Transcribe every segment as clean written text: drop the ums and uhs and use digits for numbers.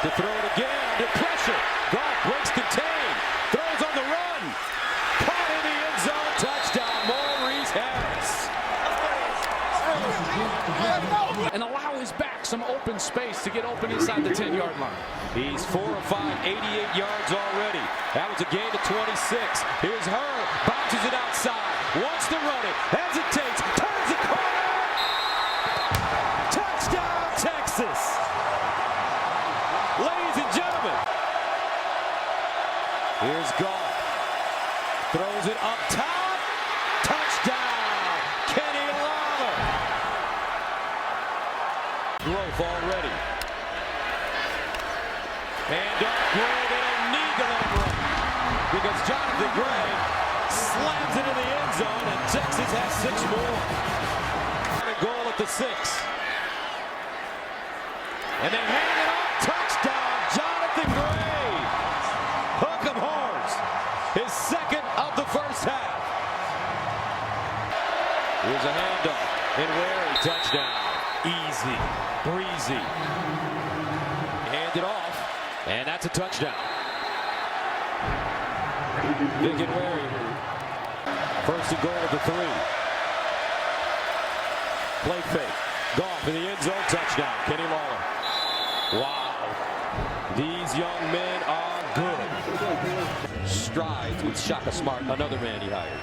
to throw it again under pressure. Goff breaks contain, throws on the run, caught in the end zone, touchdown, Maurice Harris. And allow his back some open space to get open inside the 10-yard line. He's 4 of 5, 88 yards already. That was a gain of 26. Here's Hurd, bounces it outside, wants to run it, hesitates, turns the corner. Touchdown, Texas. Ladies and gentlemen, here's Goff. Throws it up top. Touchdown, Kenny Lawler. Growth already. And up Gray, they don't need to let him run because Jonathan Gray slams it in the end zone, and Texas has 6 more. And a goal at the 6. And they hand it off. Touchdown, Jonathan Gray. Hook 'em horns. His second of the first half. Here's a handoff. And Wary, touchdown. Easy, breezy. Hand it off, and that's a touchdown. Vic and Wary. First and goal at the 3. Play fake. Goff in the end zone, touchdown. Kenny Lawler. Wow. These young men are good. Strides with Shaka Smart, another man he hired.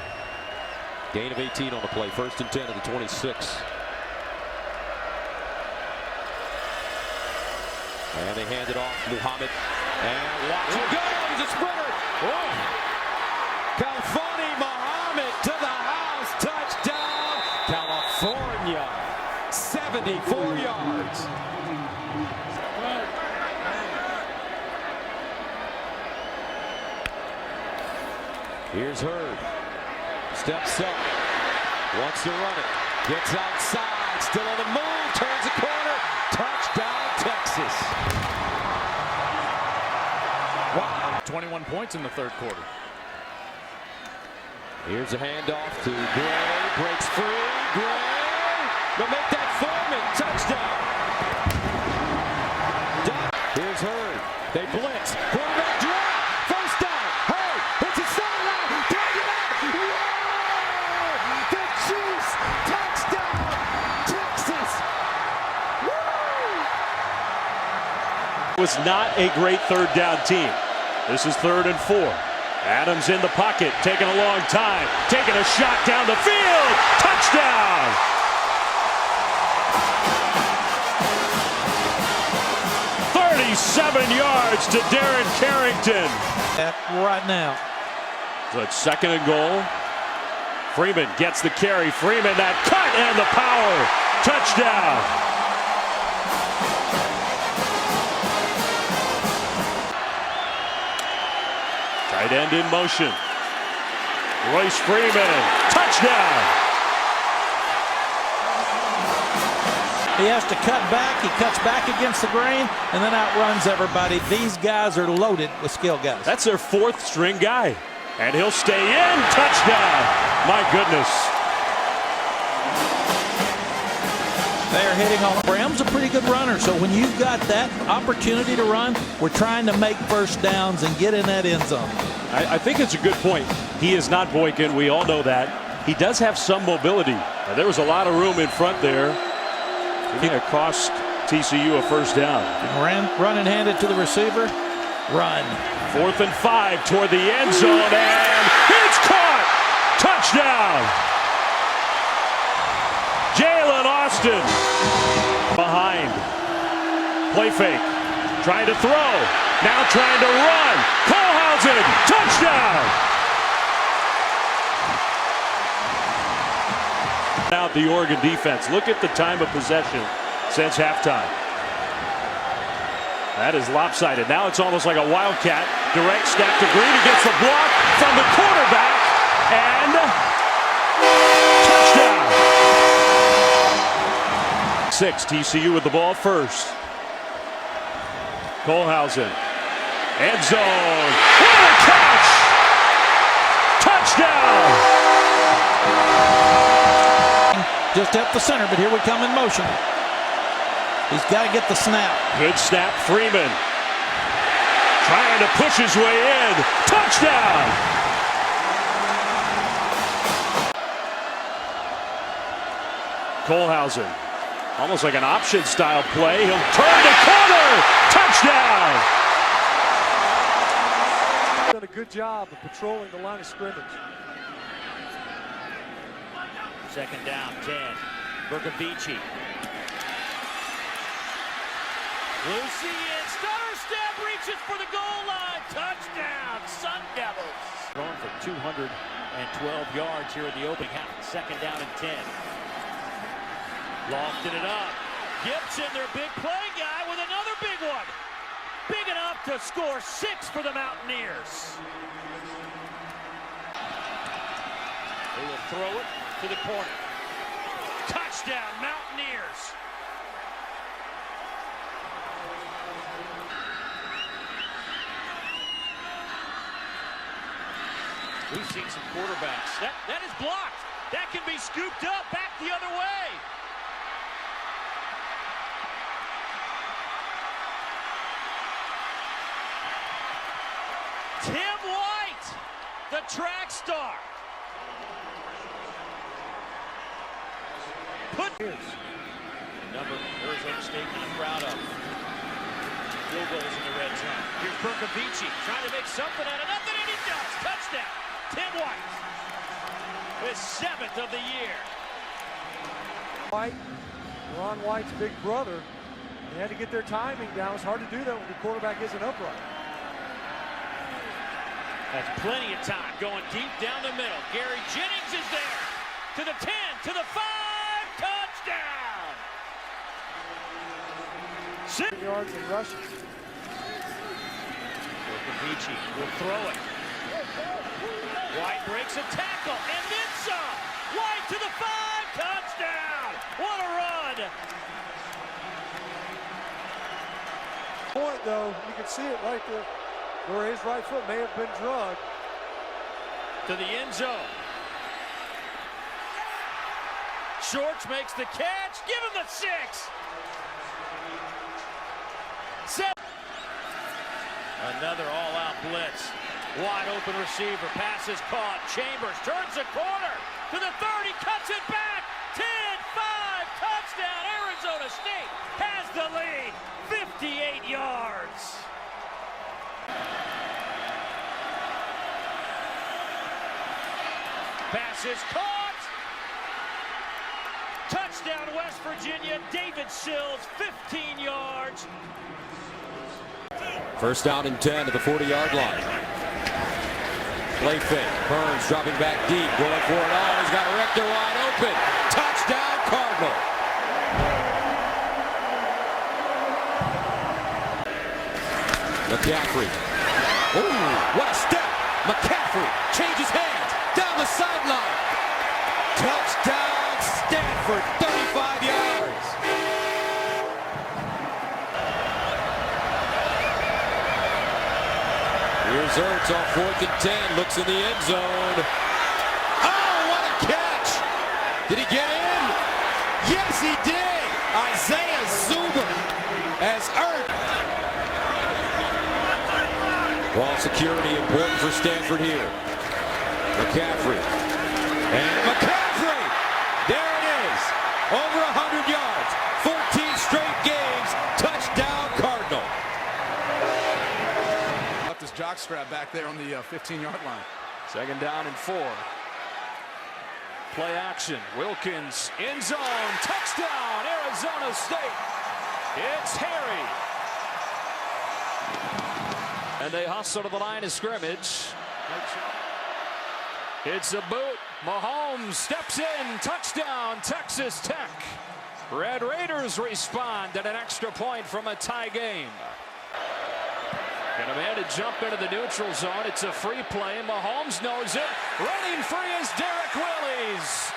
Gain of 18 on the play. First and 10 at the 26. And they hand it off. Muhammad. And watch him go. He's a sprinter. Oh. Kalfani Muhammad to the house. Touchdown. California. 74 yards. Here's Hurd. Steps up. Wants to run it. Gets outside. Still on the move. Turns the corner. Touchdown, Texas. Wow. 21 points in the third quarter. Here's a handoff to Gray. Breaks free. Gray. They'll make that Foreman. Touchdown. Here's Hurd. They blitz. Quarterback draw. First down. Hurd. Hits his sideline. Drag it out. Whoa! The Chiefs. Touchdown. Texas. Woo! Was not a great third down team. This is 3rd and 4. Adams in the pocket, taking a long time, taking a shot down the field. Touchdown! yards to Darren Carrington. Right now. So it's 2nd and goal. Freeman gets the carry. Freeman, that cut and the power. Touchdown. Tight end in motion. Royce Freeman. Touchdown. He has to cut back. He cuts back against the grain and then outruns everybody. These guys are loaded with skill guys. That's their 4th string guy. And he'll stay in. Touchdown. My goodness. They're hitting on. Bram's a pretty good runner, so when you've got that opportunity to run, we're trying to make first downs and get in that end zone. I think it's a good point. He is not Boykin. We all know that. He does have some mobility. Now, there was a lot of room in front there. It cost TCU a first down. Run and hand it to the receiver. Run. 4th and 5 toward the end zone, and it's caught! Touchdown! Jalen Austin behind. Play fake. Trying to throw. Now trying to run. Kohlhausen, touchdown! Out the Oregon defense. Look at the time of possession since halftime. That is lopsided. Now it's almost like a wildcat. Direct snap to Green. He gets the block from the quarterback. And touchdown. 6, TCU with the ball first. Kohlhausen. End zone. What a catch! Touchdown! Just up the center, but here we come in motion. He's got to get the snap. Good snap, Freeman. Trying to push his way in. Touchdown! Kohlhausen. Almost like an option style play. He'll turn the corner. Touchdown! Done a good job of patrolling the line of scrimmage. Second down, 10. Bercovici. Lucien, stutter step, reaches for the goal line. Touchdown, Sun Devils. Going for 212 yards here in the opening half. Second down and 10. Lofted it up. Gibson, their big play guy, with another big one. Big enough to score 6 for the Mountaineers. They will throw it to the corner. Touchdown, Mountaineers. We've seen some quarterbacks. That is blocked. That can be scooped up back the other way. Tim White, the track star. Number Arizona State not proud of. Field goals in the red zone. Here's Bercovici trying to make something out of nothing, and he does. Touchdown, Tim White. His 7th of the year. White, Ron White's big brother. They had to get their timing down. It's hard to do that when the quarterback isn't upright. Has plenty of time going deep down the middle. Gary Jennings is there. To the 10, to the 5, touchdown! 6 yards and rushing. Bercovici will throw it. White breaks a tackle, and then some. White to the 5, touchdown! What a run! Point though, you can see it right there, where his right foot may have been drugged. To the end zone. Shorts makes the catch. Give him the 6. 7. Another all-out blitz. Wide open receiver. Pass is caught. Chambers turns the corner. To the 30. Cuts it back. 10, 5. Touchdown. Arizona State has the lead. 58 yards. Pass is caught. Touchdown, West Virginia. David Sills, 15 yards. First down and 10 to the 40-yard line. Play fake. Burns dropping back deep, going for it all. He's got Rector wide open. Touchdown, Cardinal. McCaffrey. Ooh, what a step. McCaffrey changes hands down the sideline. Touchdown, Stanford, 35 yards. Here's Ertz on 4th and 10, looks in the end zone. Oh, what a catch! Did he get in? Yes, he did! Isaiah Zuber as Ertz. Ball security important for Stanford here. McCaffrey. And McCaffrey! There it is! Over 100 yards. 14 straight games. Touchdown, Cardinal. Left his jockstrap back there on the 15-yard line. Second down and 4. Play action. Wilkins, end zone, touchdown, Arizona State. It's Harry. And they hustle to the line of scrimmage. It's a boot. Mahomes steps in. Touchdown, Texas Tech. Red Raiders respond at an extra point from a tie game. Gonna man to jump into the neutral zone. It's a free play. Mahomes knows it. Running free is Derek Willis.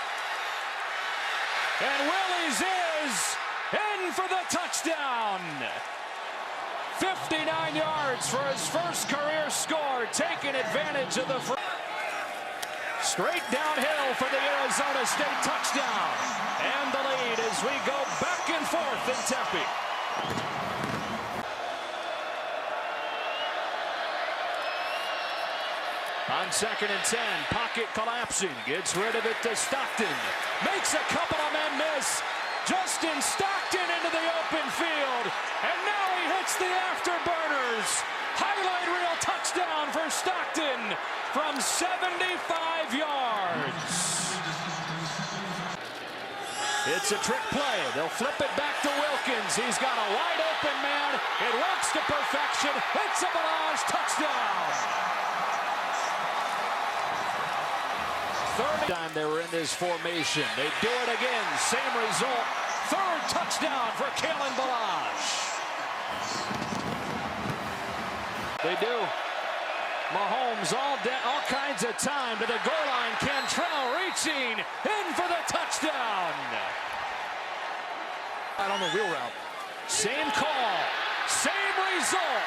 And Willis is in for the touchdown. 59 yards for his first career score, taking advantage of the free. Straight downhill for the Arizona State touchdown. And the lead as we go back and forth in Tempe. On 2nd and 10, pocket collapsing, gets rid of it to Stockton. Makes a couple of men miss. Justin Stockton into the open field, and now he hits the afterburners. Highlight reel touchdown for Stockton from 75 yards. It's a trick play. They'll flip it back to Wilkins. He's got a wide open man. It works to perfection. It's a Balazs touchdown. Third time they were in this formation. They do it again. Same result. Third touchdown for Kalen Balazs. They do. Mahomes all kinds of time to the goal line. Cantrell reaching in for the touchdown. Out on the wheel route. Same call, same result.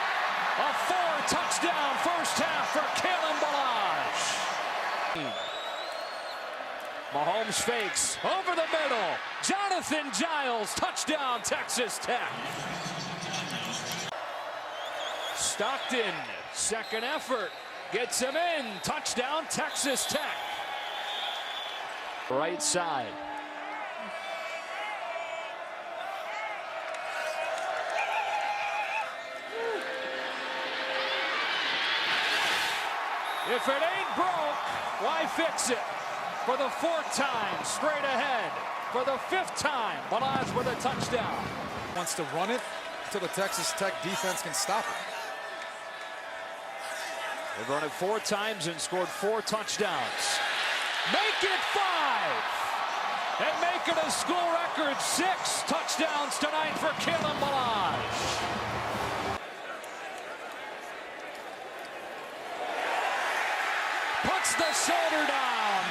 A 4-touchdown first half for Kalen Balazs. Mahomes fakes over the middle. Jonathan Giles, touchdown Texas Tech. Stockton, second effort, gets him in. Touchdown Texas Tech. Right side. If it ain't broke, why fix it? For the 4th time, straight ahead. For the 5th time, Balazs with a touchdown. Wants to run it until the Texas Tech defense can stop it. They've run it 4 times and scored 4 touchdowns. Make it 5! And make it a school record 6 touchdowns tonight for Kalen Balazs. Puts the shoulder down,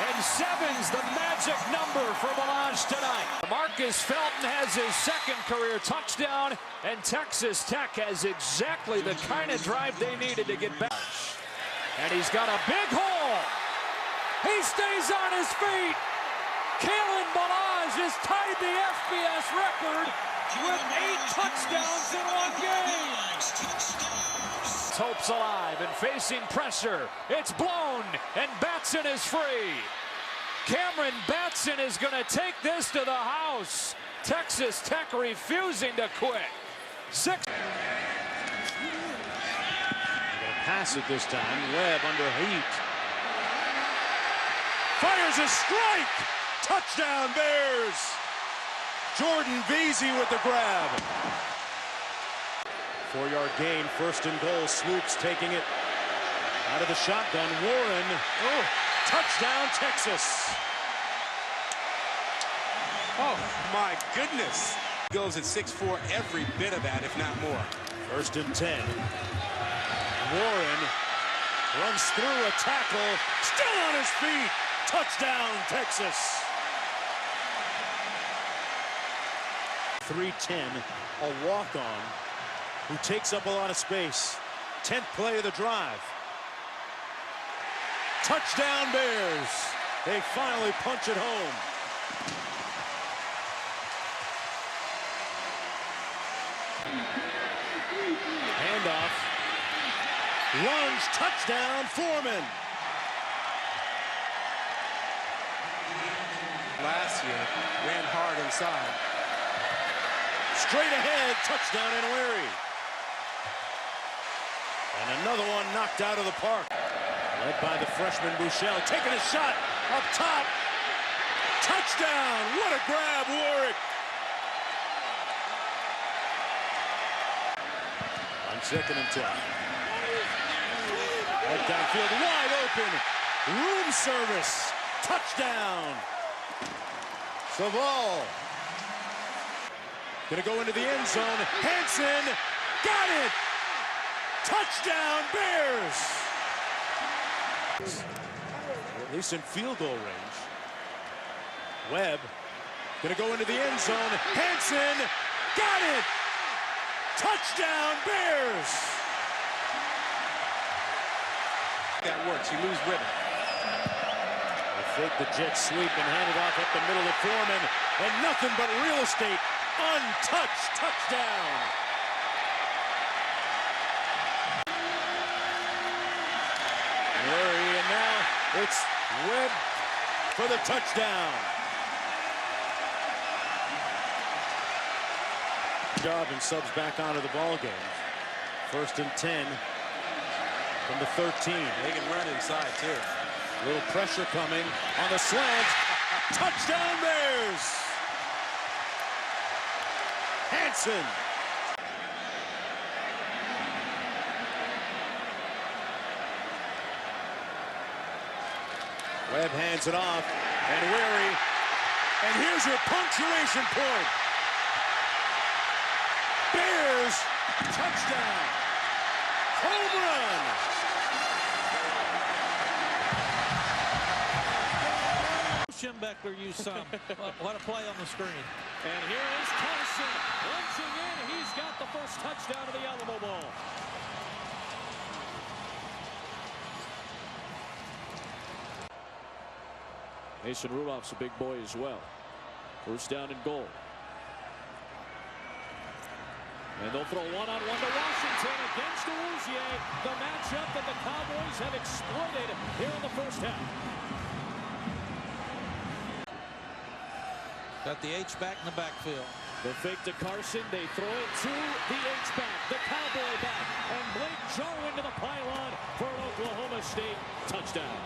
and 7's the magic number for Balazs tonight. Marcus Felton has his 2nd career touchdown, and Texas Tech has exactly the kind of drive they needed to get back. And he's got a big hole. He stays on his feet. Kalen Balazs has tied the FBS record with 8 touchdowns in 1 game. Hope's alive and facing pressure. It's blown, and Batson is free. Cameron Batson is going to take this to the house. Texas Tech refusing to quit. 6. They're going to pass it this time. Webb under heat. Fires a strike. Touchdown Bears. Jordan Veazey with the grab. 4-yard gain, 1st and goal. Swoops taking it out of the shotgun. Warren. Oh, touchdown Texas. Oh my goodness. Goes at 6'4", every bit of that, if not more. 1st and 10. Warren runs through a tackle. Still on his feet. Touchdown Texas. 3-10, a walk-on who takes up a lot of space. 10th play of the drive. Touchdown Bears. They finally punch it home. Handoff. Lunge, touchdown, Foreman. Last year, ran hard inside. Straight ahead, touchdown in Larry. And another one knocked out of the park. Led by the freshman Buechele, taking a shot up top. Touchdown! What a grab, Warwick! On 2nd and 10. Right downfield, wide open. Room service. Touchdown. Saval. Gonna go into the end zone. Hanson. Got it. Touchdown Bears. At least in field goal range. Webb. Gonna go into the end zone. Hanson. Got it. Touchdown Bears. That works. You lose rhythm. They fake the jet sweep and hand it off up the middle of Foreman. And nothing but real estate. Untouched touchdown. Murray It's Webb for the touchdown. Job and subs back onto the ball game. 1st and 10 from the 13. They can run inside, too. A little pressure coming on the slant. Touchdown Bears! Hanson. Webb hands it off, and Wary. And here's your punctuation point. Bears, touchdown. Home run. Schembechler used some. What a play on the screen. And here is Carson launching in. He's got the first touchdown of the Alamo Bowl. Mason Rudolph's a big boy as well. 1st down and goal. And they'll throw one-on-one to Washington against Awuzie. The matchup that the Cowboys have exploited here in the 1st half. Got the H-back in the backfield. The fake to Carson. They throw it to the H-back, the Cowboy back. And Blake Jarwin to the pylon for an Oklahoma State touchdown.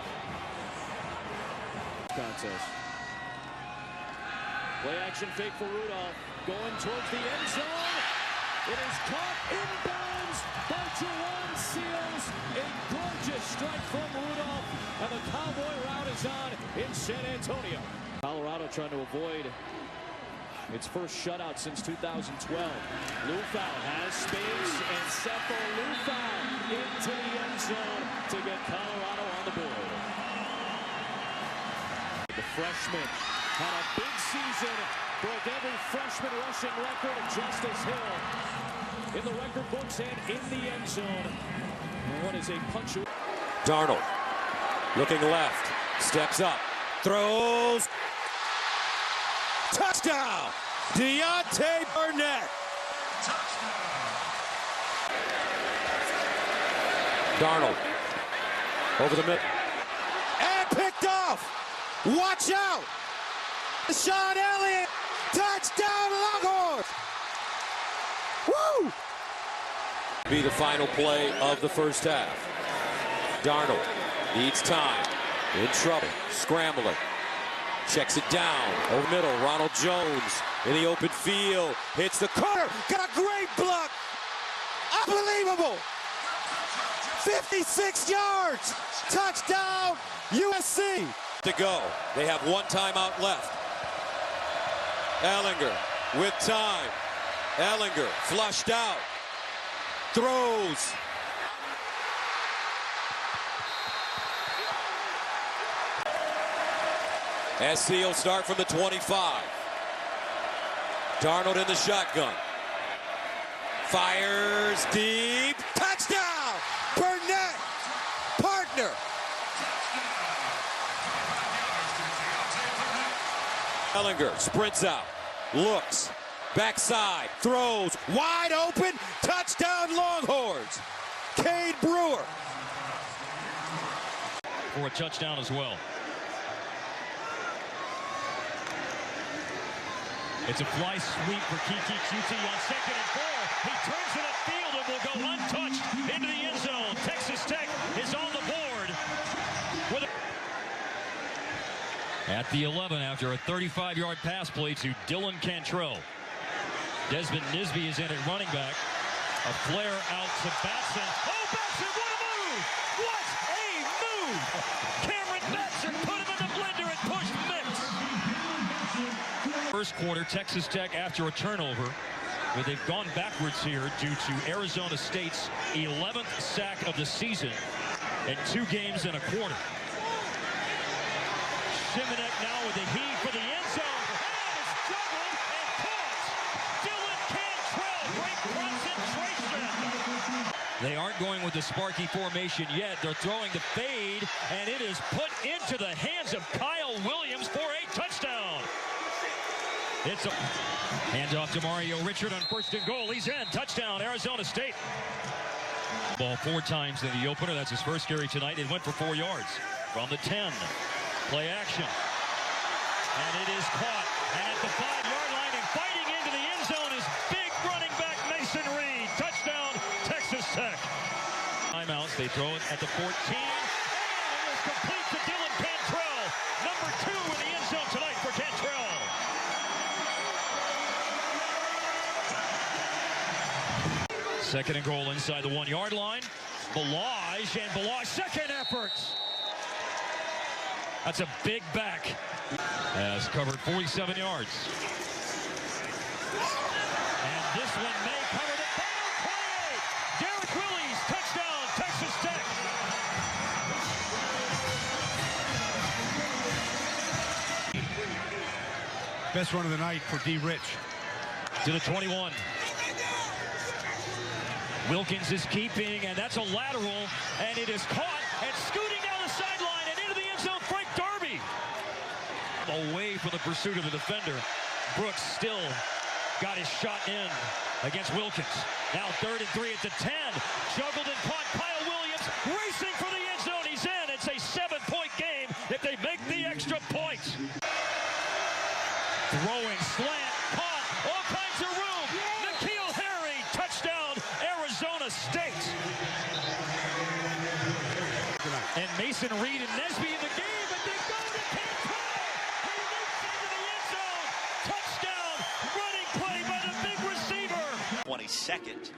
Contest. Play action fake for Rudolph. Going towards the end zone. It is caught inbounds by Juwan Seals. A gorgeous strike from Rudolph. And the Cowboy route is on in San Antonio. Colorado trying to avoid its first shutout since 2012. Lufau has space, and Sefo Lufau into the end zone to get Colorado on the board. The freshman had a big season, broke every freshman rushing record of Justice Hill in the record books and in the end zone. And what is a punch? Darnold looking left, steps up, throws. Touchdown! Deontay Burnett. Darnold over the middle. And picked off! Watch out! Sean Elliott! Touchdown Longhorns! Woo! Be the final play of the 1st half. Darnold needs time. In trouble. Scrambling. Checks it down. Over middle. Ronald Jones in the open field. Hits the corner. Got a great block. Unbelievable. 56 yards. Touchdown USC. To go. They have 1 timeout left. Ehlinger with time. Ehlinger flushed out. Throws. SC will start from the 25. Darnold in the shotgun. Fires deep. Touchdown! Burnett! Partner! Ehlinger sprints out. Looks. Backside. Throws. Wide open. Touchdown Longhorns! Cade Brewer. For a touchdown as well. It's a fly sweep for Kiki Coutee on 2nd and 4. He turns it upfield and will go untouched into the end zone. Texas Tech is on the board. At the 11 after a 35-yard pass play to Dylan Cantrell. Desmond Nisby is in at running back. A flare out to Batson. Oh, Batson, what a move! What a move! Cameron Batson put him in the blender and pushed Mix. First quarter, Texas Tech after a turnover, but they've gone backwards here due to Arizona State's 11th sack of the season in 2 games and a quarter. Simonek now with a heave for the end zone. And it's juggled and caught. Dylan Cantrell, great concentration. They aren't going with the Sparky formation yet. They're throwing the fade, and it is put into the hands of Kyle Williams for a touchdown. It's a handoff to Mario Richard on 1st and goal. He's in. Touchdown, Arizona State. Ball 4 times in the opener. That's his first carry tonight. It went for 4 yards. From the 10, play action. And it is caught. And at the 5-yard line and fighting into the end zone is big running back Mason Reed. Touchdown, Texas Tech. Timeouts, they throw it at the 14. And it is complete to Dylan Cantrell. Number 2 in the end zone tonight for Cantrell. Second and goal inside the 1-yard line. Ballage, and Ballage, second effort. That's a big back. Has covered 47 yards. And this one may cover the final 28. Derek Willis, touchdown, Texas Tech. Best run of the night for D. Rich. To the 21. Wilkins is keeping, and that's a lateral, and it is caught, and scooting down the sideline, and into the end zone, Frank Darby. Away from the pursuit of the defender. Brooks still got his shot in against Wilkins. Now 3rd and 3 at the 10. Juggled and caught. Kyle Williams racing for the end zone. He's in. It's a 7-point game if they make the extra points. Throwing slant, caught, all kinds of room. N'Keal Harry, touchdown, Arizona State. And Mason Reed and Nesby in the game, but they go to Cantrell. He leaps into the end zone. Touchdown, running play by the big receiver. 22nd.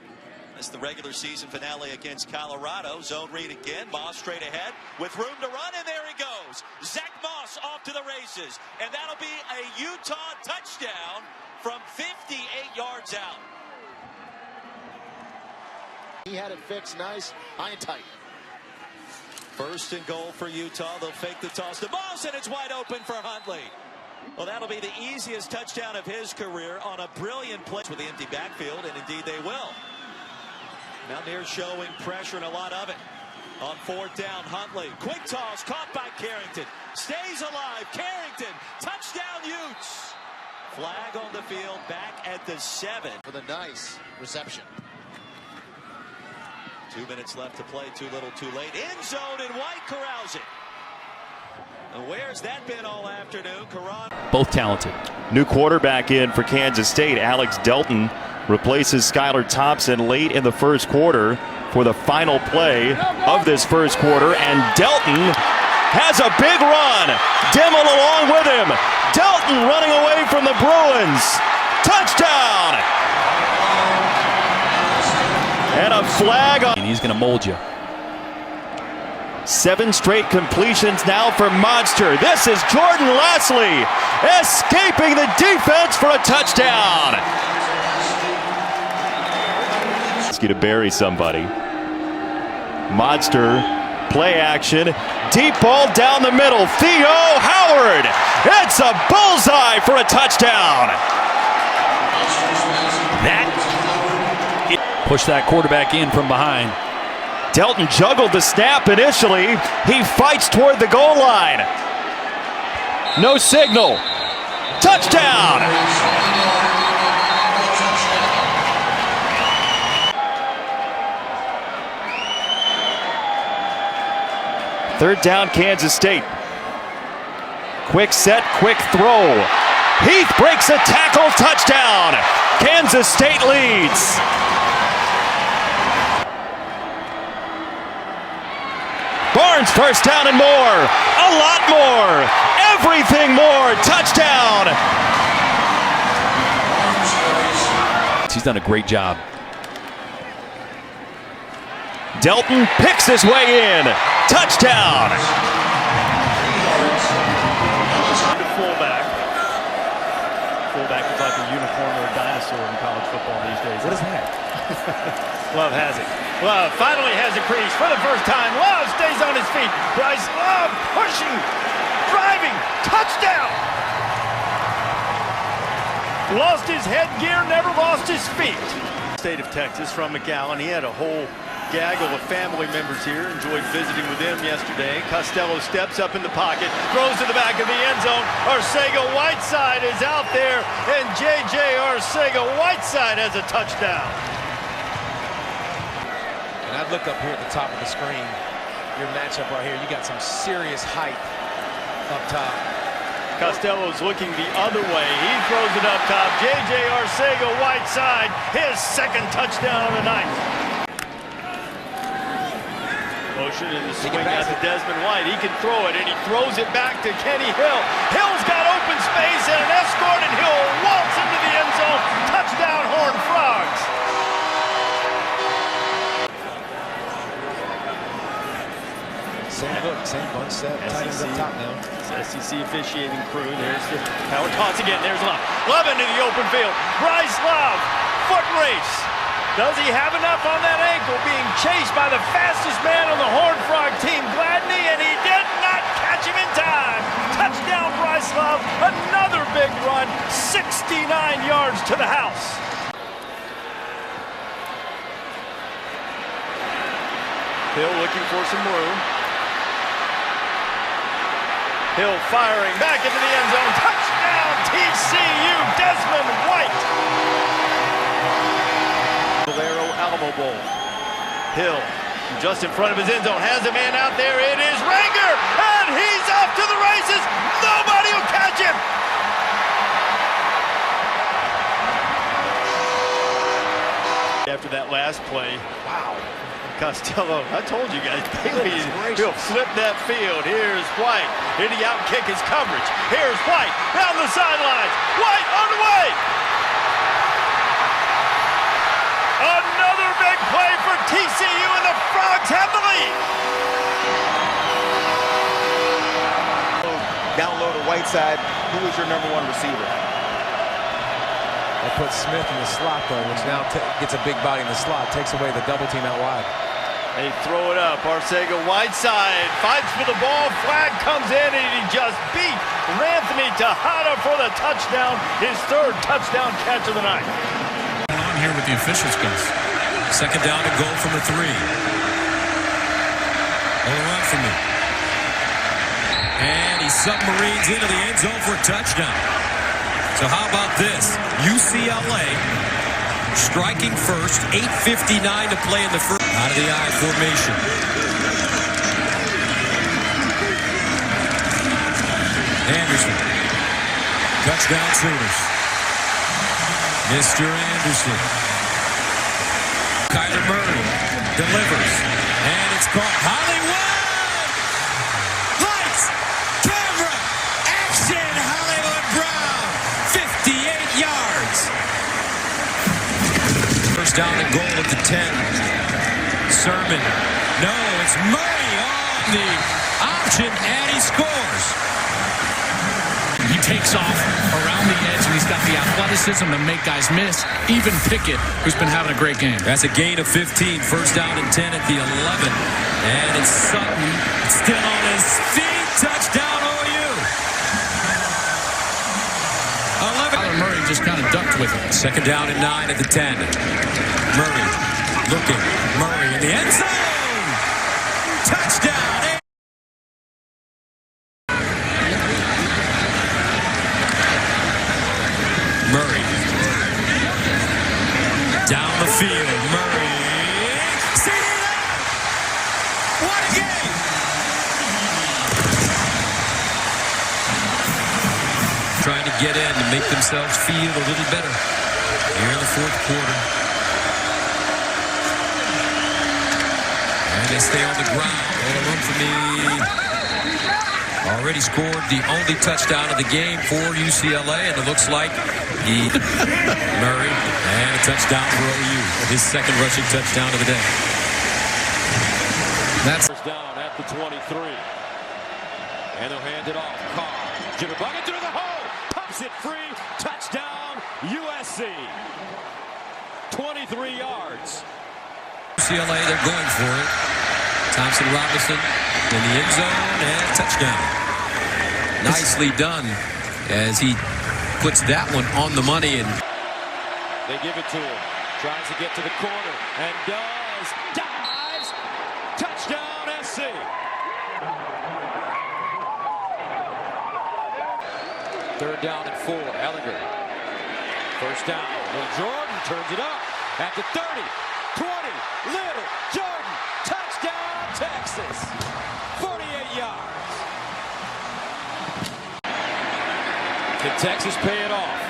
That's the regular season finale against Colorado. Zone read again. Moss straight ahead with room to run, and there he goes. Zach Moss off to the races, and that'll be a Utah touchdown from 58 yards out. He had it fixed nice, high and tight. First and goal for Utah. They'll fake the toss to Moss, and it's wide open for Huntley. Well, that'll be the easiest touchdown of his career on a brilliant play with the empty backfield, and indeed they will. Mountaineers showing pressure and a lot of it. On 4th down, Huntley. Quick toss, caught by Carrington. Stays alive, Carrington. Touchdown, Utes. Flag on the field, back at the 7. For the nice reception. 2 minutes left to play, too little, too late. End zone, and White corrals it. And where's that been all afternoon? Both talented. New quarterback in for Kansas State, Alex Delton, replaces Skylar Thompson late in the first quarter for the final play of this first quarter, and Delton has a big run. Dimmel along with him. Delton running away from the Bruins. Touchdown! And a flag on. He's going to mold you. 7 straight completions now for Monster. This is Jordan Leslie escaping the defense for a touchdown. To bury somebody. Monster, play action, deep ball down the middle. Theo Howard, it's a bullseye for a touchdown. Push that quarterback in from behind. Delton juggled the snap initially. He fights toward the goal line. No signal. Touchdown. Third down, Kansas State. Quick set, quick throw. Heath breaks a tackle, touchdown. Kansas State leads. Barnes first down and more. A lot more. Everything more. Touchdown. He's done a great job. Delton picks his way in. Touchdown. Fullback is like a unicorn or a dinosaur in college football these days. What is that? Love has it. Love finally has a crease for the first time. Love stays on his feet. Bryce Love pushing, driving, touchdown. Lost his headgear, never lost his feet. State of Texas from McAllen. He had a whole gaggle of family members here. Enjoyed visiting with them yesterday. Costello steps up in the pocket, throws to the back of the end zone. Arcega-Whiteside is out there, and J.J. Arcega-Whiteside has a touchdown. And I look up here at the top of the screen. your matchup right here. You got some serious height up top. Costello's looking the other way. He throws it up top. J.J. Arcega-Whiteside, his second touchdown of the night. Motion in the swing out to Desmond White. He can throw it, and he throws it back to Kenny Hill. Hill's got open space and an escort, and Hill waltz into the end zone. Touchdown, Horned Frogs. Same look, same bunch set. Tight ends up top now. SEC officiating crew. There's the power toss again. There's Love. Love into the open field. Bryce Love. Foot race. Does he have enough on that ankle? Being chased by the fastest man on the Horned Frog team, Gladney, and he did not catch him in time. Touchdown, Bryce Love. Another big run. 69 yards to the house. Hill looking for some room. Hill firing back into the end zone. Touchdown, TCU, Desmond White. Valero Alamo Bowl. Hill just in front of his end zone. Has a man out there. It is Ranger. And he's off to the races. Nobody will catch him. After that last play. Wow. Costello, I told you guys, he'll flip that field. Here's White. Did he outkick his coverage? Here's White down the sidelines. White on the way. Another big play for TCU, and the Frogs have the lead. Down low to Whiteside. Who is your #1 receiver? They put Smith in the slot, though, which now gets a big body in the slot. Takes away the double team out wide. They throw it up. Arcega-Whiteside fights for the ball. Flag comes in, and he just beat Anthony Tejada for the touchdown. His third touchdown catch of the night. On here with the officials, guys. Second down and goal from the 3. All around for me. And he submarines into the end zone for a touchdown. So how about this? UCLA striking first, 8:59 to play in the first. Out of the I formation. Anderson. Touchdown Sooners. Mr. Anderson. Kyler Murray delivers. And it's caught. Hollywood! Lights! Camera! Action! Hollywood Brown! 58 yards. First down and goal at the 10. Sermon. No, it's Murray on the option, and he scores. He takes off around the edge, and he's got the athleticism to make guys miss. Even Pickett, who's been having a great game. That's a gain of 15. First down and 10 at the 11. And it's Sutton still on his feet. Touchdown OU. 11. Kyler Murray just kind of ducked with it. Second down and 9 at the 10. Murray looking. Murray in the end zone. Touchdown. Murray. Down the field. Murray. What a game. Trying to get in to make themselves feel a little better here in the fourth quarter. And they stay on the ground. All the run for me. Already scored the only touchdown of the game for UCLA, and it looks like Murray, and a touchdown for OU. His second rushing touchdown of the day. That's first down at the 23. And they'll hand it off. Carr. Jimmy Bucket through the hole. Pops it free. Touchdown USC. 23 yards. UCLA, they're going for it. Thompson Robinson in the end zone, and touchdown. Nicely done as he puts that one on the money. And they give it to him. Tries to get to the corner and does. Dives. Touchdown SC. Third down and 4. Ellinger. First down. Little Jordan turns it up at the 30. 20. Little Jordan. Touchdown Texas. 48 yards. Can Texas pay it off?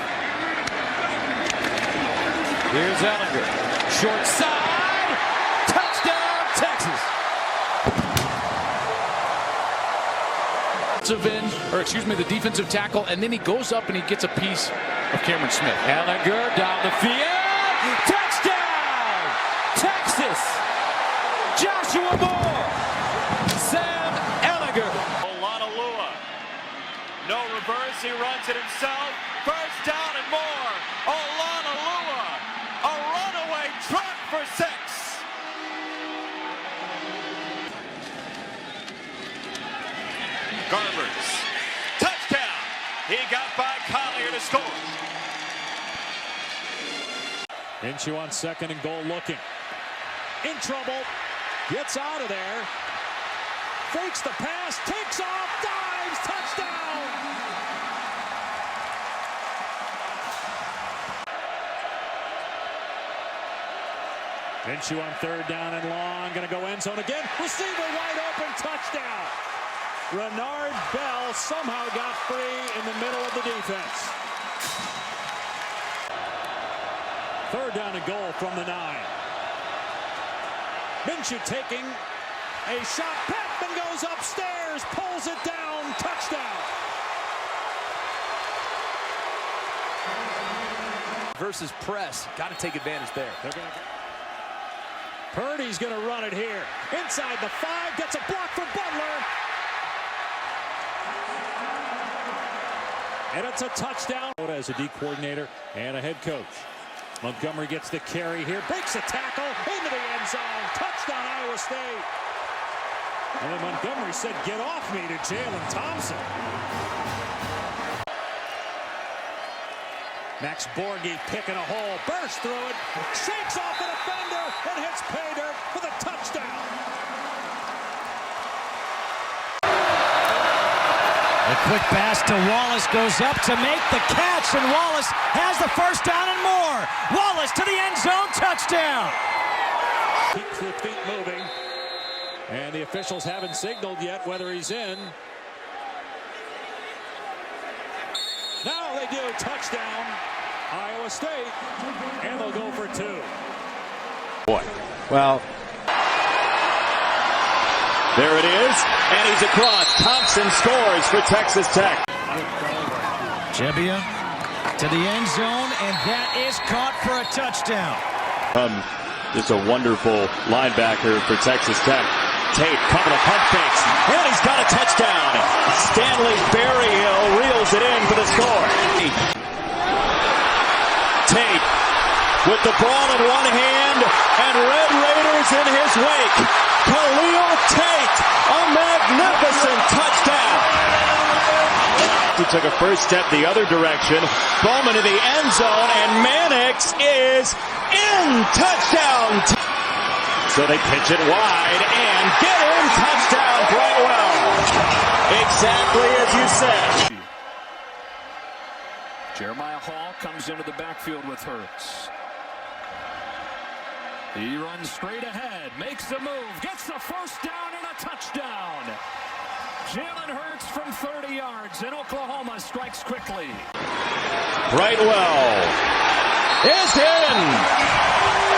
Here's Ehlinger. Short side. Touchdown, Texas. The defensive tackle, and then he goes up and he gets a piece of Cameron Smith. Ehlinger down the field. Touchdown, Texas. Joshua Moore. Sam Ehlinger. Olanalua. No reverse. He runs it himself. First down and more. Olanalua. A runaway truck for 6. Garbers. Touchdown. He got by Collier to score. Minshew on 2nd and goal looking. In trouble. Gets out of there. Fakes the pass. Takes off. Dives. Touchdown. Minshew on 3rd down and long. Going to go end zone again. Receiver wide open. Touchdown. Renard Bell somehow got free in the middle of the defense. 3rd down and goal from the 9. Minshew taking a shot. Pittman goes upstairs, pulls it down. Touchdown. Versus press. Got to take advantage there. Purdy's going to run it here. Inside the 5, gets a block from Butler. And it's a touchdown. As a D coordinator and a head coach. Montgomery gets the carry here. Breaks a tackle into the end zone. Touchdown, Iowa State. And then Montgomery said, "Get off me," to Jalen Thompson. Max Borghi picking a hole. Bursts through it. Shakes off the defender and hits pay dirt for the touchdown. A quick pass to Wallace goes up to make the catch, and Wallace has the first down and more. Wallace to the end zone, touchdown. Keeps the feet moving, and the officials haven't signaled yet whether he's in. Now they do. Touchdown, Iowa State, and they'll go for 2. Boy. Well, there it is, and he's across. Thompson scores for Texas Tech. Jebbia to the end zone, and that is caught for a touchdown. Just a wonderful linebacker for Texas Tech. Tate, couple of pump fakes, and he's got a touchdown. Stanley Berryhill reels it in for the score. Tate with the ball in one hand, and Red Raiders in his wake. Khalil Tate, a magnificent touchdown. He took a first step the other direction. Bowman to the end zone, and Mannix is in. Touchdown. So they pitch it wide and get in. Touchdown, Brightwell. Exactly as you said. Jeremiah Hall comes into the backfield with Hurts. He runs straight ahead, makes the move, gets the first down and a touchdown. Jalen Hurts from 30 yards, and Oklahoma strikes quickly. Brightwell is in.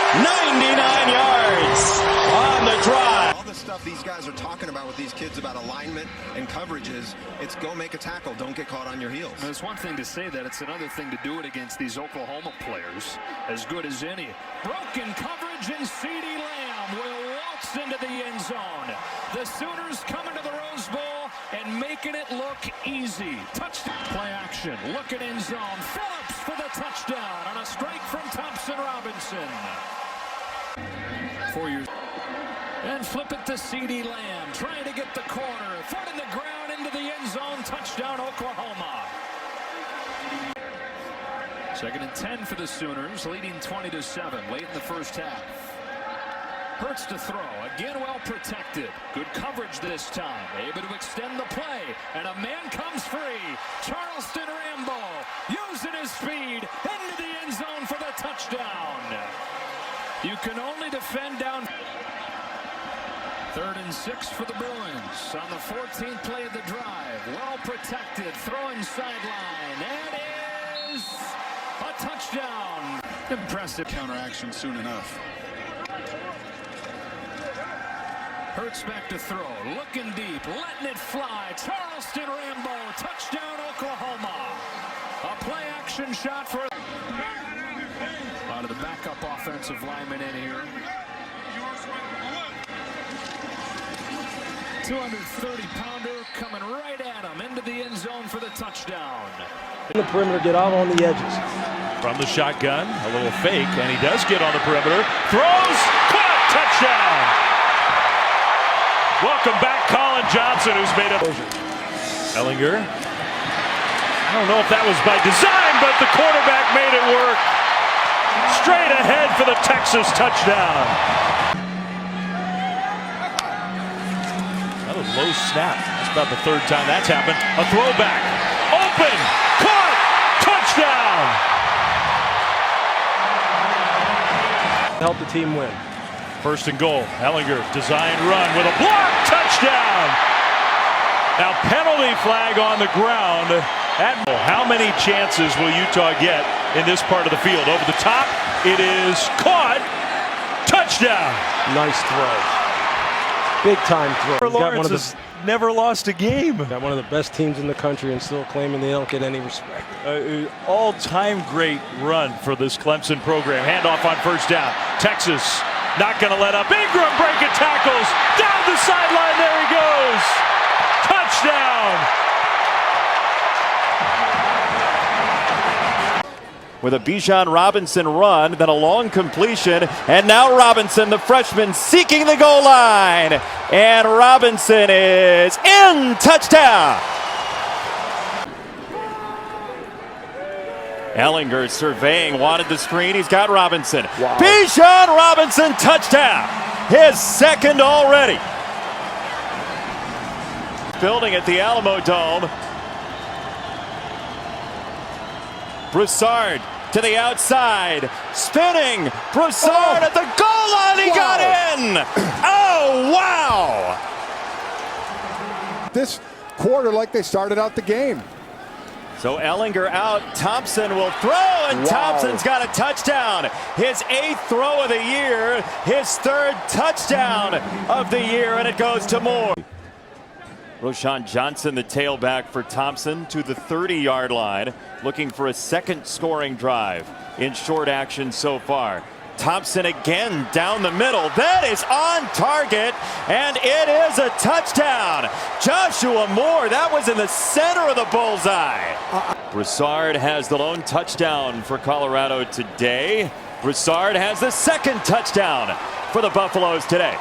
99 yards on the drive. All the stuff these guys are talking about with these kids about alignment and coverages, it's go make a tackle, don't get caught on your heels. And it's one thing to say that, it's another thing to do it against these Oklahoma players, as good as any. Broken coverage, and CeeDee Lamb will waltz into the end zone. The Sooners coming to the Rose Bowl and making it look easy. Touchdown. Play action, look at end zone. Phillips for the touchdown on a strike from Thompson Robinson. 4 years. And flip it to CeeDee Lamb, trying to get the corner. Foot in the ground into the end zone. Touchdown, Oklahoma. 2nd and 10 for the Sooners, leading 20-7 late in the first half. Hurts to throw, again well protected. Good coverage this time, able to extend the play, and a man comes free. Charleston Rambo using his speed into the end zone for the touchdown. You can only defend down. 3rd and 6 for the Bruins on the 14th play of the drive. Well protected, throwing sideline, and is a touchdown. Impressive counteraction soon enough. Hurts back to throw, looking deep, letting it fly. Charleston Rambo, touchdown Oklahoma. A play action shot for a lot of the backup offensive linemen in here. 230-pounder coming right at him into the end zone for the touchdown. The perimeter, get out on the edges. From the shotgun, a little fake, and he does get on the perimeter. Throws, caught, touchdown. Welcome back, Colin Johnson, who's made a... Ehlinger. I don't know if that was by design, but the quarterback made it work. Straight ahead for the Texas touchdown. That was low snap. That's about the 3rd time that's happened. A throwback. Open. Caught. Touchdown. Help the team win. 1st and goal. Ehlinger, design run with a block. Touchdown. Now penalty flag on the ground. How many chances will Utah get in this part of the field? Over the top. It is caught. Touchdown. Nice throw. Big time throw. Lawrence has never lost a game. Got one of the best teams in the country and still claiming they don't get any respect. All-time great run for this Clemson program. Handoff on 1st down. Texas not going to let up. Ingram breaking tackles. Down the sideline. There he goes. Touchdown. With a Bijan Robinson run, then a long completion, and now Robinson, the freshman, seeking the goal line. And Robinson is in. Touchdown. Ehlinger surveying, wanted the screen. He's got Robinson. Wow. Bijan Robinson, touchdown. His 2nd already. Building at the Alamo Dome. Broussard to the outside, spinning. Broussard at the goal line. He got in. Oh, wow. This quarter like they started out the game. So Ehlinger out. Thompson will throw, and Thompson's got a touchdown. His 8th throw of the year, his 3rd touchdown of the year, and it goes to Moore. Roschon Johnson, the tailback for Thompson, to the 30-yard line, looking for a 2nd scoring drive in short action so far. Thompson again down the middle. That is on target, and it is a touchdown. Joshua Moore, that was in the center of the bullseye. Broussard has the lone touchdown for Colorado today. Broussard has the 2nd touchdown for the Buffaloes today.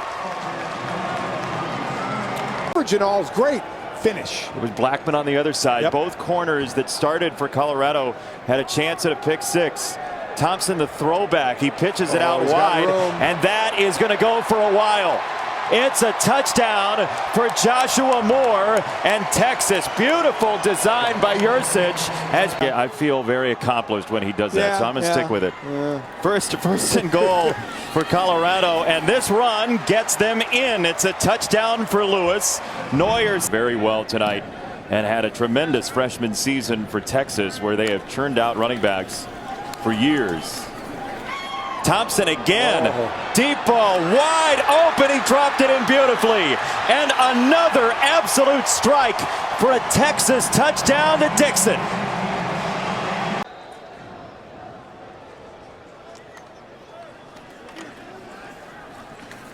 Original's great finish. It was Blackman on the other side. Yep. Both corners that started for Colorado had a chance at a pick 6. Thompson, the throwback, he pitches it out wide, and that is going to go for a while. It's a touchdown for Joshua Moore and Texas. Beautiful design by Yurcich. I feel very accomplished when he does that, so I'm going to stick with it. First and goal for Colorado, and this run gets them in. It's a touchdown for Lewis. Neuer's very well tonight and had a tremendous freshman season for Texas, where they have churned out running backs for years. Thompson again, deep ball, wide open, he dropped it in beautifully. And another absolute strike for a Texas touchdown to Dixon.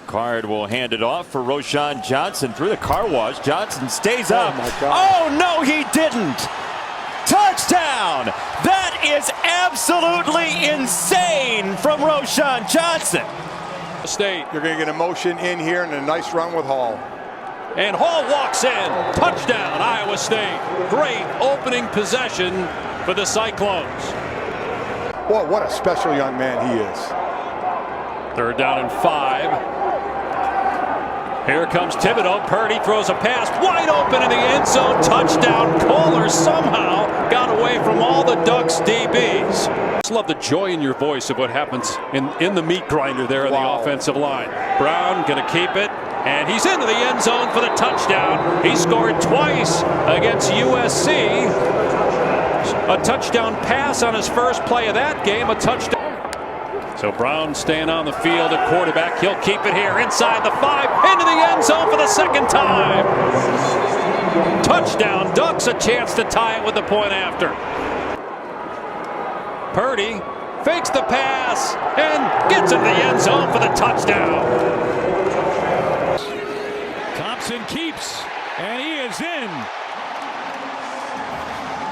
Card will hand it off for Roschon Johnson through the car wash. Johnson stays up. Oh, no, he didn't. Touchdown! That is absolutely insane from Roschon Johnson. State. You're going to get a motion in here and a nice run with Hall. And Hall walks in. Touchdown, Iowa State. Great opening possession for the Cyclones. Boy, what a special young man he is. 3rd down and 5. Here comes Thibodeau. Purdy throws a pass wide open in the end zone. Touchdown. Kohler somehow got away from all the Ducks DBs. Just love the joy in your voice of what happens in the meat grinder there on the offensive line. Brown going to keep it. And he's into the end zone for the touchdown. He scored twice against USC. A touchdown pass on his first play of that game, a touchdown. So Brown staying on the field at quarterback. He'll keep it here inside the 5, into the end zone for the second time. Touchdown. Ducks a chance to tie it with the point after. Purdy fakes the pass and gets into the end zone for the touchdown. Thompson keeps, and he is in.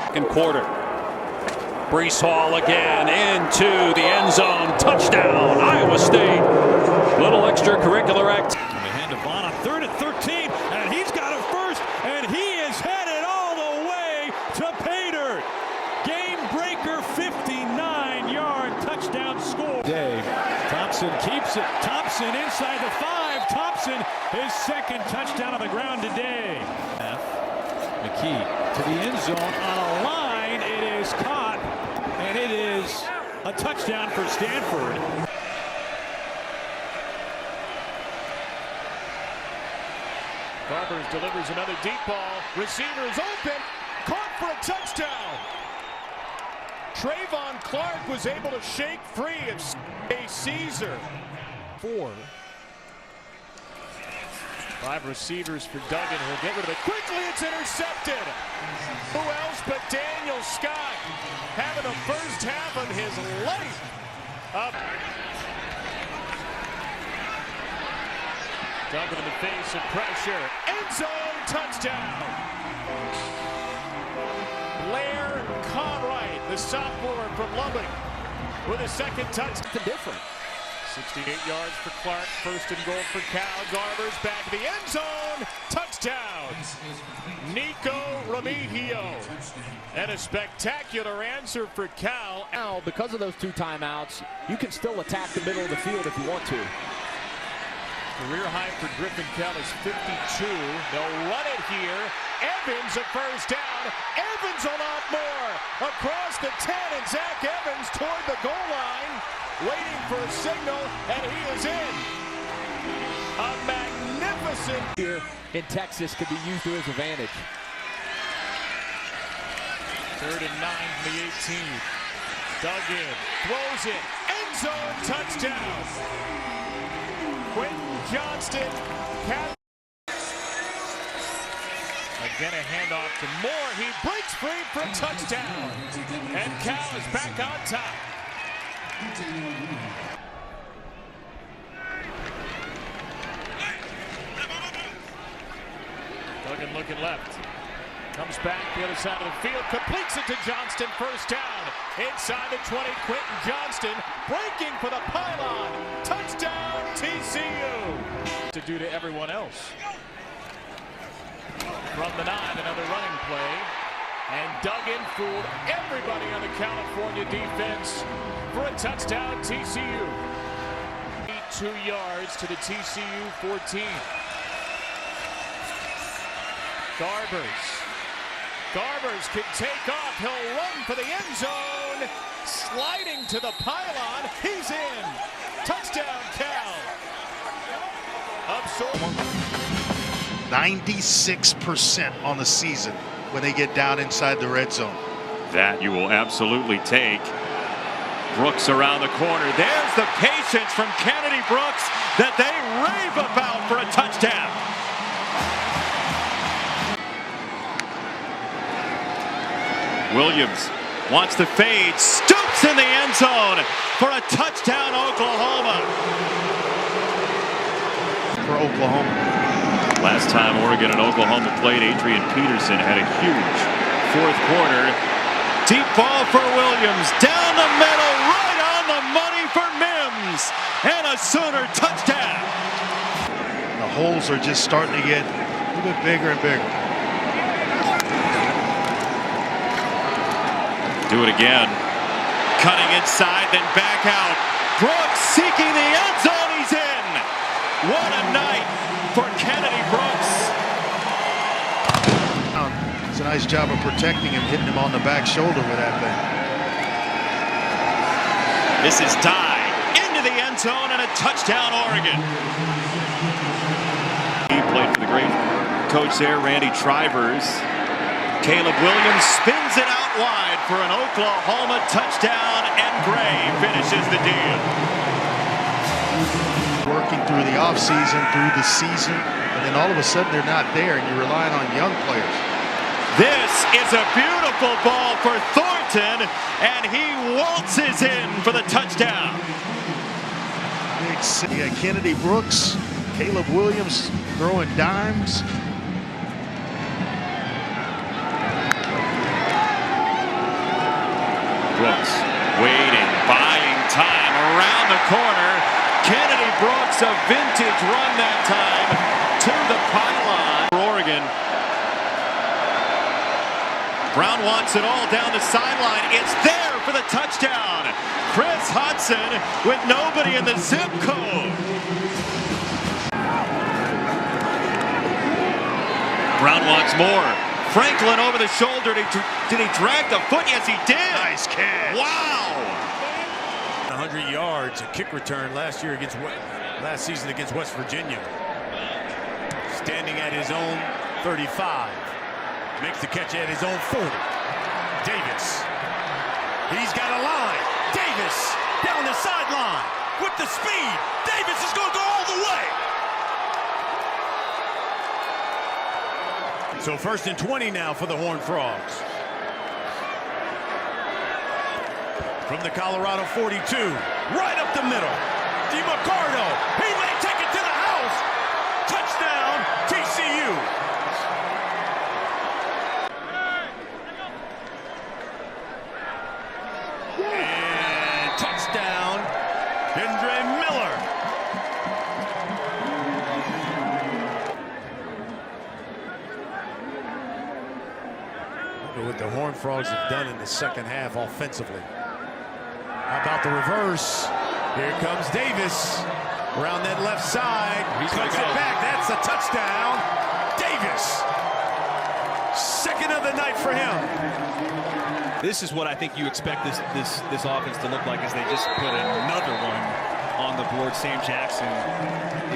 Second quarter. Breece Hall again into the end zone. Touchdown, Iowa State. Little extracurricular act. They hand to Vaughn on 3rd and 13, and he's got it first, and he is headed all the way to pay dirt. Game breaker, 59-yard touchdown score. Dave, Thompson keeps it. Thompson inside the 5. Thompson, his second touchdown on the ground today. McKee to the end zone on a line. It is caught, and it is a touchdown for Stanford. Garbers delivers another deep ball. Receivers open. Caught for a touchdown. Trayvon Clark was able to shake free of Caesar. 4. 5 receivers for Duggan. He'll get rid of it quickly. It's intercepted. Who else but Daniel Scott having the first half of his life up. Duggan in the face of pressure. End zone touchdown. Blair Conwright, the sophomore from Lubbock, with a second touchdown. Different. 68 yards for Clark. First and goal for Cal. Garbers back to the end zone. Touchdown. Nico Remigio. And a spectacular answer for Cal. Now, because of those 2 timeouts, you can still attack the middle of the field if you want to. Career high for Griffin Cal is 52. They'll run it here. Evans a first down. Evans a lot more. Across the 10, and Zach Evans toward the goal line. Waiting for a signal, and he is in. A magnificent here in Texas could be used to his advantage. 3rd and 9 from the 18. Duggan throws it. End zone touchdown. Quentin Johnston. Again a handoff to Moore. He breaks free for a touchdown. And Cal is back on top. Duggan looking left. Comes back the other side of the field. Completes it to Johnston. First down. Inside the 20. Quentin Johnston breaking for the pylon. Touchdown TCU. To do to everyone else. From the 9, another running play. And Duggan fooled everybody on the California defense for a touchdown TCU. 2 yards to the TCU 14. Garbers can take off. He'll run for the end zone. Sliding to the pylon. He's in. Touchdown Cal. Absorb. 96% on the season when they get down inside the red zone. That you will absolutely take. Brooks around the corner. There's the patience from Kennedy Brooks that they rave about for a touchdown. Williams wants to fade, stoops in the end zone for a touchdown, Oklahoma. For Oklahoma. Last time Oregon and Oklahoma played, Adrian Peterson had a huge 4th quarter. Deep ball for Williams, down the middle, right on the money for Mims, and a Sooner touchdown. The holes are just starting to get a little bit bigger and bigger. Do it again. Cutting inside, then back out. Brooks seeking the end zone. He's in. What a night for Kennedy Brooks. It's a nice job of protecting him, hitting him on the back shoulder with that thing. This is Dye into the end zone and a touchdown, Oregon. played for the great coach there, Randy Trivers. Caleb Williams spins it out wide for an Oklahoma touchdown, and Gray finishes the deal. Working through the offseason, through the season, and then all of a sudden they're not there, and you're relying on young players. This is a beautiful ball for Thornton, and he waltzes in for the touchdown. You got Kennedy Brooks, Caleb Williams throwing dimes. Brooks waiting, buying time around the corner. Kennedy Brooks, a vintage run that time to the pylon. Oregon. Brown wants it all down the sideline. It's there for the touchdown. Chris Hudson with nobody in the zip code. Brown wants more. Franklin over the shoulder. Did he drag the foot? Yes, he did. Nice catch. Wow. 100 yards, a kick return last season against West Virginia. Standing at his own 35. Makes the catch at his own 40. Davis. He's got a line. Davis down the sideline with the speed. Davis is going to go all the way. So 1st and 20 now for the Horned Frogs. From the Colorado 42, right up the middle. DeMarcado, he may take it to the house. Touchdown, TCU. And touchdown, Kendre Miller. Look at what the Horned Frogs have done in the second half offensively. How about the reverse? Here comes Davis around that left side. He cuts it back. That's a touchdown. Davis. Second of the night for him. This is what I think you expect this offense to look like, as they just put another one on the board. Sam Jackson,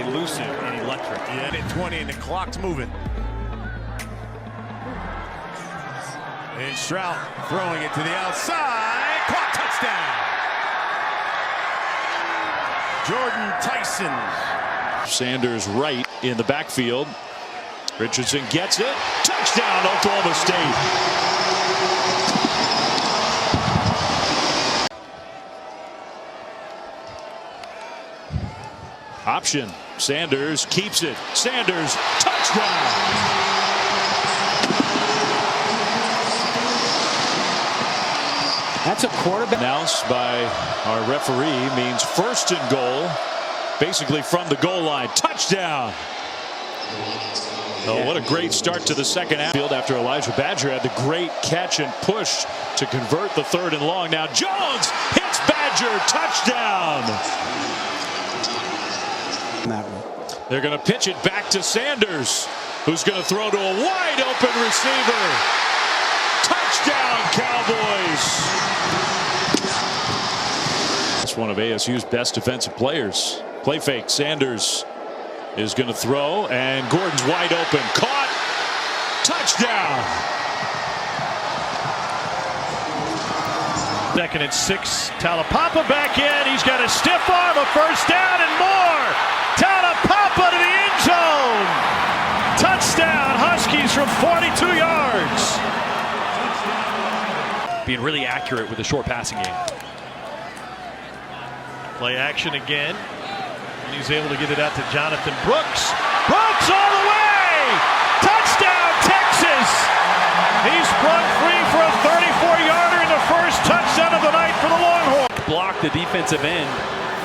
elusive and electric. Yeah, at 20 and the clock's moving. And Stroud throwing it to the outside. Caught, touchdown. Jordan Tyson. Sanders right in the backfield. Richardson gets it. Touchdown, Oklahoma State. Option. Sanders keeps it. Sanders, touchdown. That's a quarterback. Announced by our referee means 1st and goal, basically from the goal line. Touchdown. Oh, what a great start to the second half. After Elijah Badger had the great catch and push to convert the 3rd and long. Now Jones hits Badger. Touchdown. They're going to pitch it back to Sanders, who's going to throw to a wide open receiver. Touchdown, Cowboys. That's one of ASU's best defensive players. Play fake. Sanders is going to throw, and Gordon's wide open. Caught. Touchdown. 2nd and 6. Talapapa back in. He's got a stiff arm, a first down, and more. Talapapa to the end zone. Touchdown, Huskies from 42 yards. Being really accurate with the short passing game. Play action again. And he's able to get it out to Jonathan Brooks. Brooks all the way! Touchdown, Texas! He's sprung free for a 34-yarder in the first touchdown of the night for the Longhorns. Block the defensive end.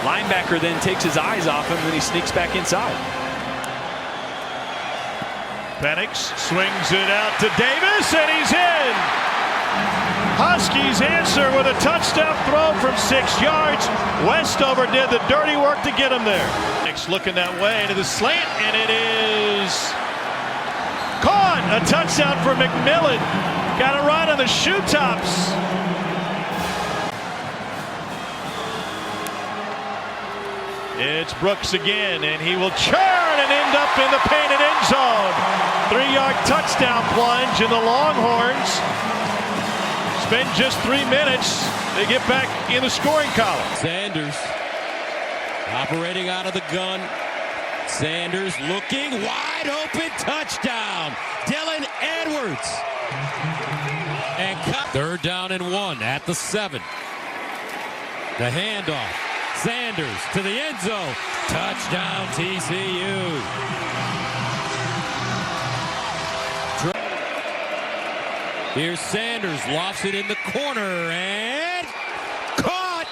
Linebacker then takes his eyes off him, and he sneaks back inside. Penix swings it out to Davis, and he's in. Huskies answer with a touchdown throw from 6 yards. Westover did the dirty work to get him there. Penix looking that way to the slant, and it is caught. A touchdown for McMillan. Got a ride on the shoe tops. It's Brooks again, and he will churn and end up in the painted end zone. 3-yard touchdown plunge, and the Longhorns spend just 3 minutes. They get back in the scoring column. Sanders operating out of the gun. Sanders looking wide open, touchdown. Dylan Edwards. And cut. 3rd down and 1 at the 7. The handoff. Sanders to the end zone. Touchdown TCU. Here's Sanders, lofts it in the corner and caught.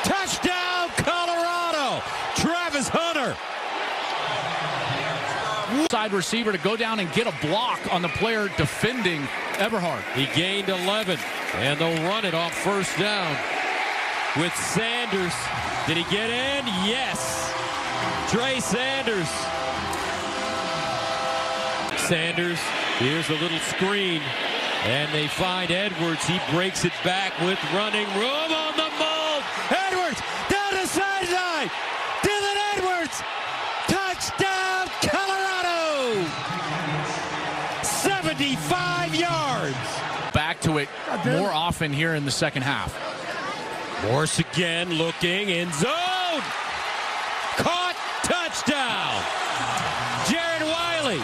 Touchdown Colorado. Travis Hunter. Side receiver to go down and get a block on the player defending Everhart. He gained 11, and they'll run it off 1st down with Sanders. Did he get in? Yes. Trey Sanders. Sanders, here's a little screen, and they find Edwards. He breaks it back with running room on the move. Edwards down the sideline. Dylan Edwards. Touchdown, Colorado. 75 yards. Back to it more often here in the second half. Morse again looking, end zone. Caught, touchdown. Jared Wiley.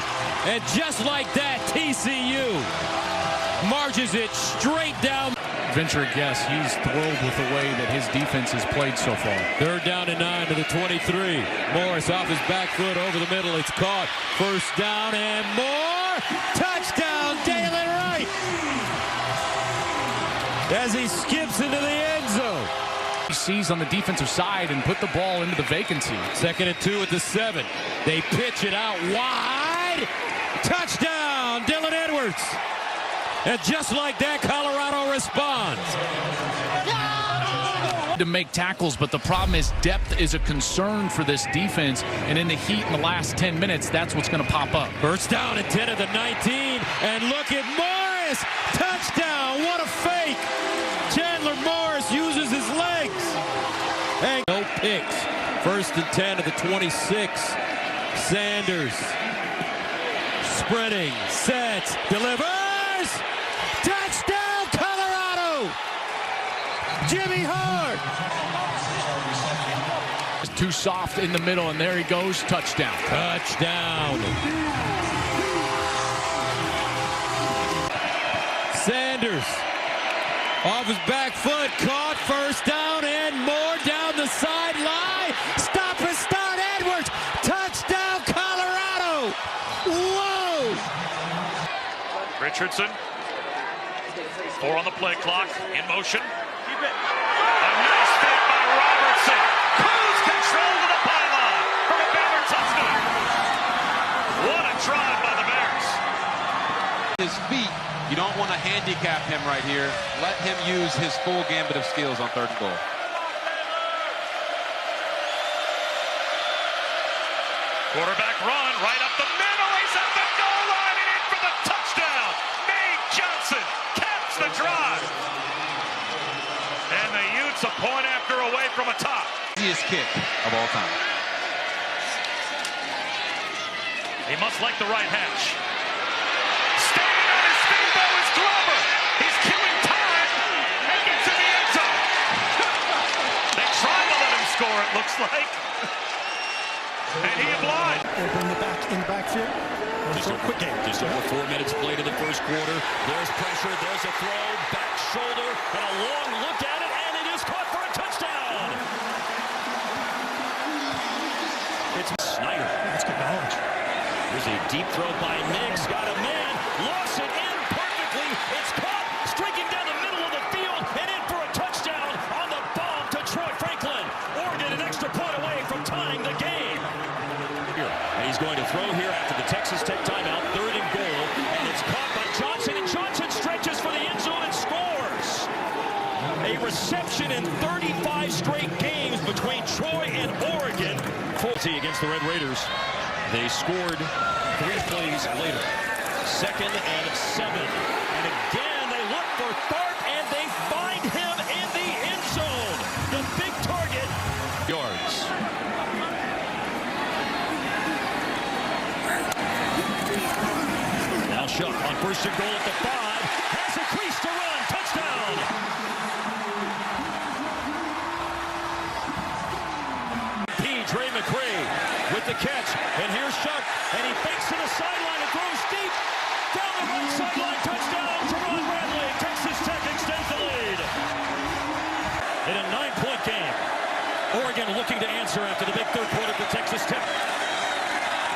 And just like that, TCU marches it straight down. Venture a guess, he's thrilled with the way that his defense has played so far. 3rd down and 9 to the 23. Morris off his back foot over the middle. It's caught. 1st down and more. Touchdown, Dalen Wright. As he skips into the end zone. He sees on the defensive side and put the ball into the vacancy. 2nd and 2 at the 7. They pitch it out wide. Touchdown, Dylan Edwards. And just like that, Colorado responds. To make tackles, but the problem is depth is a concern for this defense, and in the heat in the last 10 minutes, that's what's going to pop up. 1st down and 10 at the 19, and look at Morris. Touchdown, what a fake. Chandler Morris uses his legs. And no picks. 1st and 10 at the 26. Sanders sprinting, sets, delivers. Touchdown, Colorado. Jimmy Hart. Too soft in the middle, and there he goes. Touchdown. Touchdown. Sanders off his back foot, caught. 1st down and more down the sideline. Stop and start, Edwards. Touchdown, Colorado. Whoa. Richardson. 4 on the play clock. In motion. Keep it. A nice fit by Robertson. Cruise control to the pylon for a Baylor touchdown. What a drive by the Bears. His feet, you don't want to handicap him right here. Let him use his full gambit of skills on 3rd and goal. Quarterback run right up the middle. He's at the goal line and in for the touchdown. Nate Johnson caps the drive. And the Utes a point after away from a top. Easiest kick of all time. He must like the right hash. Standing on his feet though is Glover. He's killing time and gets in the end zone. They tried to let him score, it looks like. And he obliged. In the backfield. Just over 4 minutes played in the 1st quarter. There's pressure. There's a throw. Back shoulder. And a long look at it. And it is caught for a touchdown. It's Snyder. That's good knowledge. Here's a deep throw by Nix. Got a man. Lost it in perfectly. It's caught. Streaking down the middle of the field. And in for a touchdown on the bomb to Troy Franklin. Oregon an extra point away from tying the game. And he's going to throw here after the Texas Tech timeout. 3rd and goal. And it's caught by Johnson. And Johnson stretches for the end zone and scores. A reception in 35 straight games between Troy and Oregon. 40 against the Red Raiders. They scored 3 plays later. 2nd and 7. And again, they look for Tharp, and they find him in the end zone. The big target. Yards. First and goal at the 5. Has a crease to run. Touchdown. Trey McCray with the catch. And here's Shuck. And he fakes to the sideline and throws deep. Down the right sideline. Touchdown to Ron Bradley. Texas Tech extends the lead. In a 9-point game. Oregon looking to answer after the big third quarter for Texas Tech.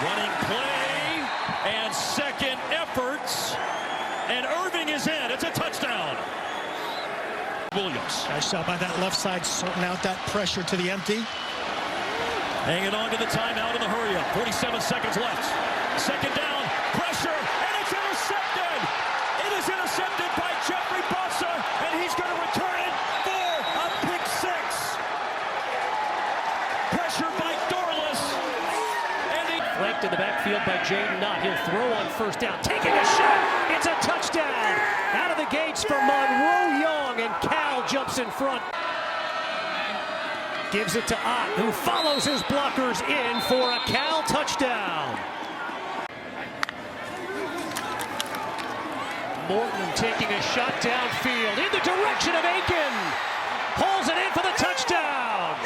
Running play and second efforts. And Irving is in. It's a touchdown. Williams. Nice job by that left side, sorting out that pressure to the empty. Hanging on to the timeout in the hurry-up. 47 seconds left. Second down, pressure, and it's intercepted. It is intercepted by Jeffrey Bossa, and he's going to return it for a pick six. Pressure by Dorless. And he flanked in the backfield by Jaden Knott. He'll throw on first down. Taking a shot. It's a touchdown. Out of the gates for Monroe Young, and Cal jumps in front. Gives it to Ott, who follows his blockers in for a Cal touchdown. Morton taking a shot downfield in the direction of Aiken. Pulls it in for the touchdown.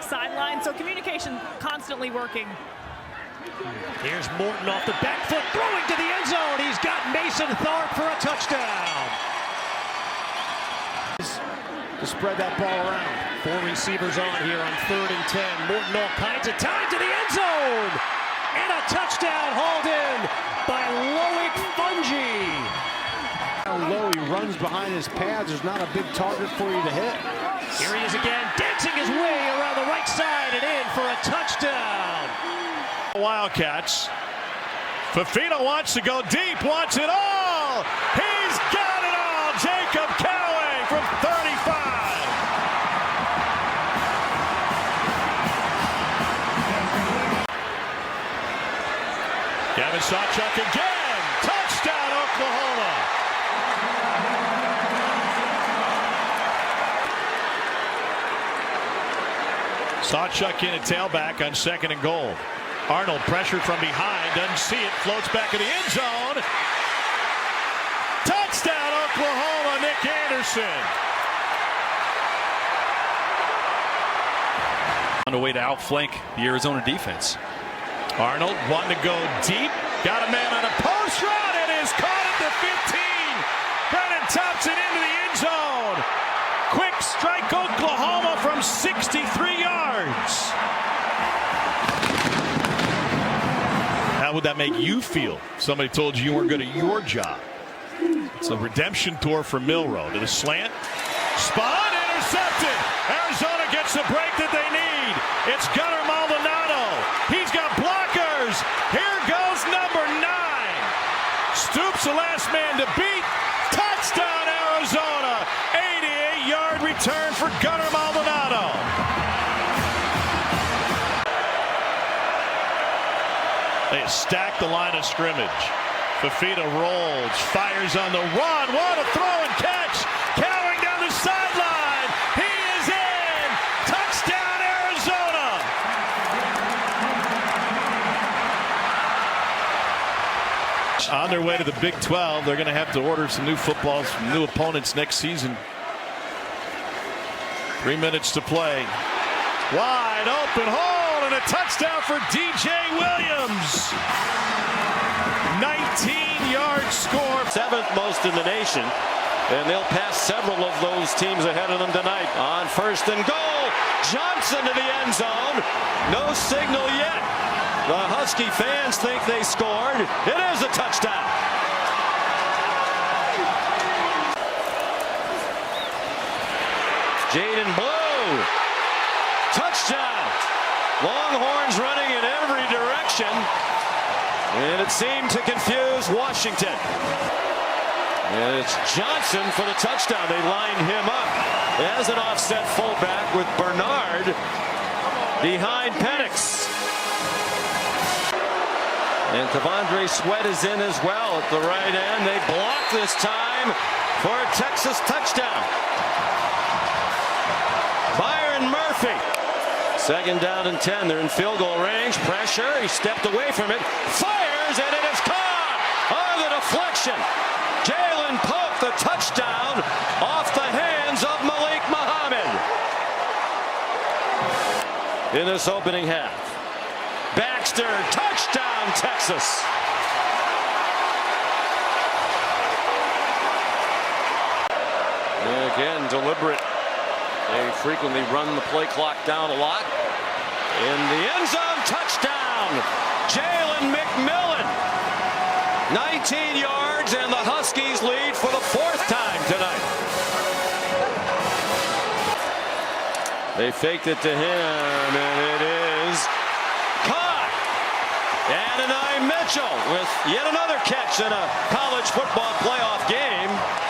Sideline, so communication constantly working. Here's Morton off the back foot, throwing to the end zone. He's got Mason Tharp for a touchdown. To spread that ball around. 4 receivers on here on 3rd and 10. Morton all kinds of time to the end zone. And a touchdown hauled in by Loic Fungi. How low he runs behind his pads. There's not a big target for you to hit. Here he is again, dancing his way around the right side and in for a touchdown. Wildcats. Fafita wants to go deep, wants it all. He's got it all. Jacob Callaway from 35. Gavin Sawchuk again. Touchdown, Oklahoma. Sawchuk in a tailback on 2nd and goal. Arnold pressured from behind, doesn't see it, floats back in the end zone. Touchdown, Oklahoma, Nick Anderson. On the way to outflank the Arizona defense. Arnold wanting to go deep, got a man on a post route and is caught at the 15. Brennan Thompson into the end zone. Quick strike Oklahoma from 63 yards. How would that make you feel? Somebody told you weren't good at your job. It's a redemption tour for Milroe. To the slant. Spot intercepted. Arizona gets the break that they need. It's Gunnar Maldonado. He's got blockers. Here goes number 9. Stoops the last man to beat. Touchdown, Arizona. 88-yard return for Gunnar Maldonado. They stack the line of scrimmage. Fafita rolls, fires on the run. What a throw and catch. Cowering down the sideline. He is in. Touchdown, Arizona. On their way to the Big 12, they're going to have to order some new footballs from new opponents next season. 3 minutes to play. Wide open hole and a touchdown for DJ Williams. 19-yard score. 7th most in the nation. And they'll pass several of those teams ahead of them tonight. On 1st and goal. Johnson to the end zone. No signal yet. The Husky fans think they scored. It is a touchdown. Jaden Blue. Touchdown. Longhorns running in every direction. And it seemed to confuse Washington. And it's Johnson for the touchdown. They lined him up as an offset fullback with Bernard behind Penix. And T'Vondre Sweat is in as well at the right end. They block this time for a Texas touchdown. Byron Murphy Second down and 10. They're in field goal range. Pressure. He stepped away from it. Fires, and it is caught on the deflection. Jalen Pope, the touchdown off the hands of Malik Muhammad. In this opening half. Baxter, touchdown, Texas. And again, deliberate. They frequently run the play clock down a lot. In the end zone, touchdown, Jalen McMillan. 19 yards, and the Huskies lead for the 4th time tonight. They faked it to him, and it is caught. Adonai Mitchell with yet another catch in a college football playoff game.